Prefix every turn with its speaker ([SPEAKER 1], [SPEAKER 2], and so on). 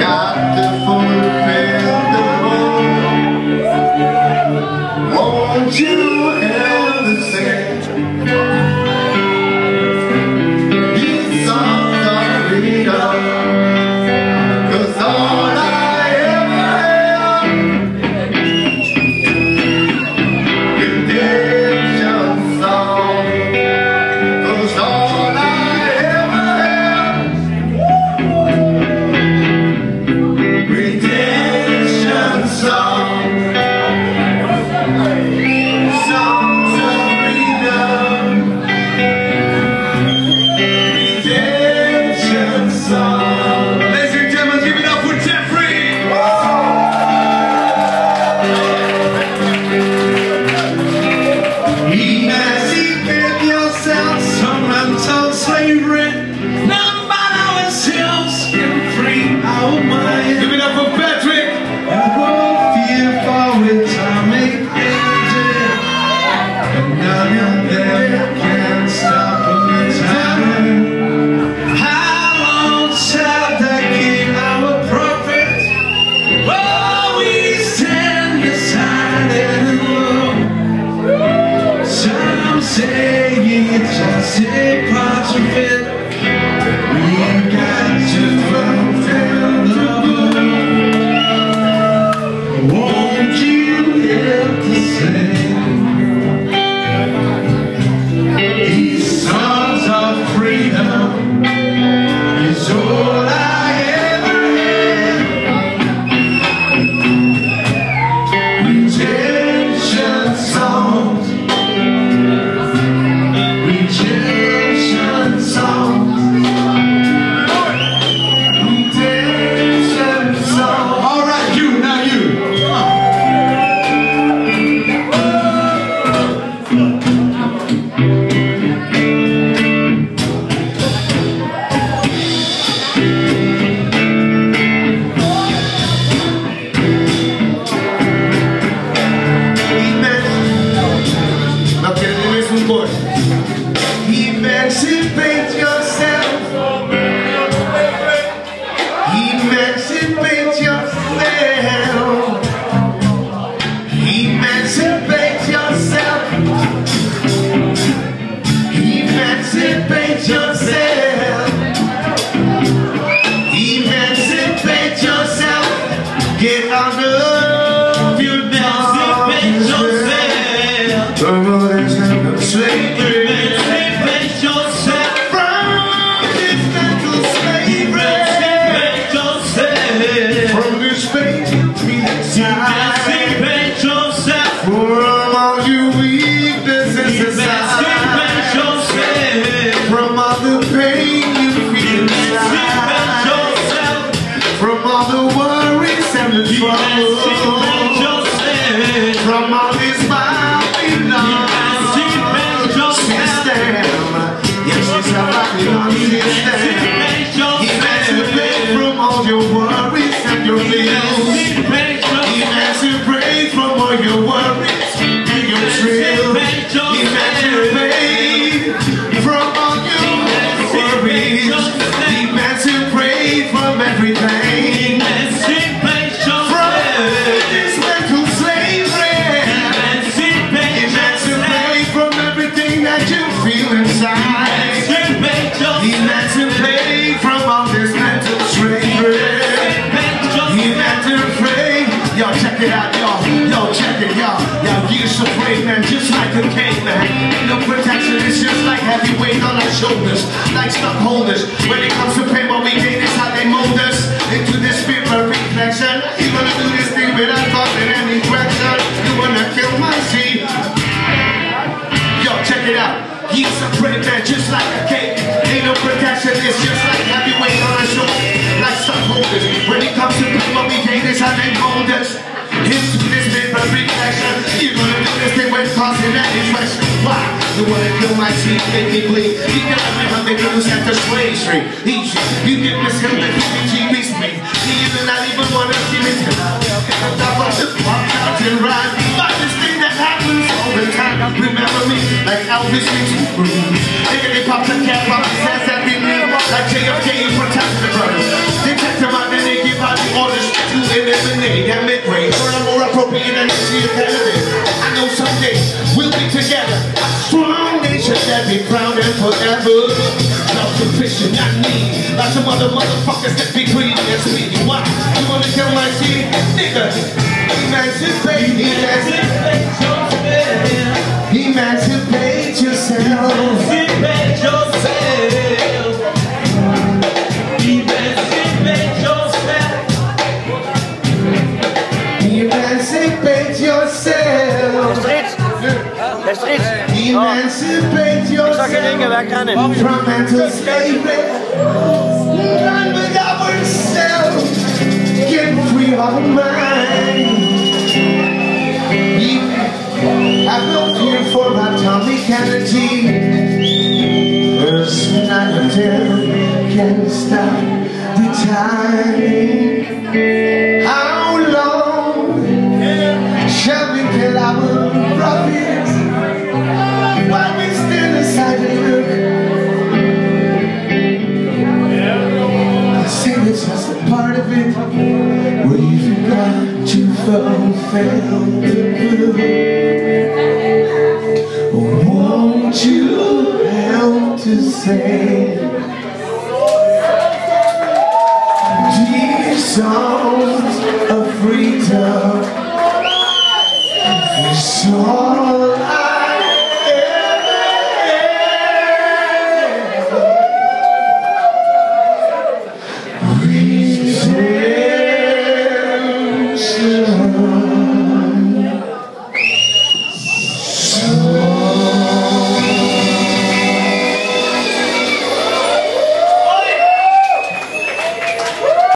[SPEAKER 1] got to fulfill the role. Won't you help the same? These songs are freedom, 'cause all I ever have, redemption song. 'Cause all I ever have, redemption song. Songs of freedom, redemption song. Ladies and gentlemen, give it up for Jeffrey. Emancipate yourself from mental slavery. None but ourselves can free our mind. Give it up for Patrick. And we'll feel for atomic energy. And none of them can stop the time. How long shall they keep our prophets? Oh, we stand aside and look. Some say it's just a part of it. We've got to fulfill the book. Won't you help to sing these songs of freedom? Is all I ever had. Redemption songs, redemption songs, redemption songs. All right, you, now you. Now can you raise one more? Emancipate yourself. Emancipate yourself. Emancipate yourself. Emancipate yourself. Emancipate yourself. Get out of your emancipate yourself. Slavery. Emancipate yourself from this mental slavery. Emancipate yourself from this faith. Emancipate yourself from all your weaknesses inside. Emancipate yourself from all the pain you feel inside. Emancipate yourself from all the worries and the troubles. Emancipate yourself from all this mighty love. Yes, it's a rocky long system. Emancipate from all your worries and your bills. Emancipate from all your worries and your trills. Emancipate from all your worries. Emancipate from everything. From this mental slavery. Emancipate from everything that you feel inside. Emancipate from all this mental slavery. Emancipate. Yo, check it out, y'all. Yo, check it, y'all. Y'all use some brave man just like a caveman. Ain't no protection, it's just like heavy weight on our shoulders. Like stockholders. When it comes to pay what we gain, it's how they mold us into this spirit of reflection. You wanna do this thing without thought in any direction. You wanna kill my seed. Yo, check it out. He's a brave man just like a cake. Ain't no protection, it's just like heavyweight on our shoulders. Like stockholders. When it comes to pay what we gain, it's how they mold us into this bit of reflection. You gonna do this thing when causing any pressure. Why? You wanna kill my seed, make me bleed. You can let me have the girls at the slave street. Easy. You get this him that he GB's me. You do not even wanna see me tonight. I'm top of the pop out and ride. But this thing that happens all the time. Remember me, like Elvis meets Bruce. They pop the cap off his ass every minute. Like JFK, you protect the brothers. They check them out and they give out food. Self-sufficient, not me. Like some other motherfuckers that be greedy and speedy. Why? You wanna kill my seed? Nigga, emancipate, emancipate yourself. Emancipate yourself. Emancipate yourself. Emancipate yourself. Emancipate yourself. Emancipate yourself from mental slavery. Run with ourselves. Get free of mind. Have no fear for atomic energy. First 9 or 10 can stop the time. How long shall we kill our prophets while we stand aside and look? I say it's just a part of it. We've got to fulfill the blue. Won't you help to save these songs of freedom? It's all I ever redemption.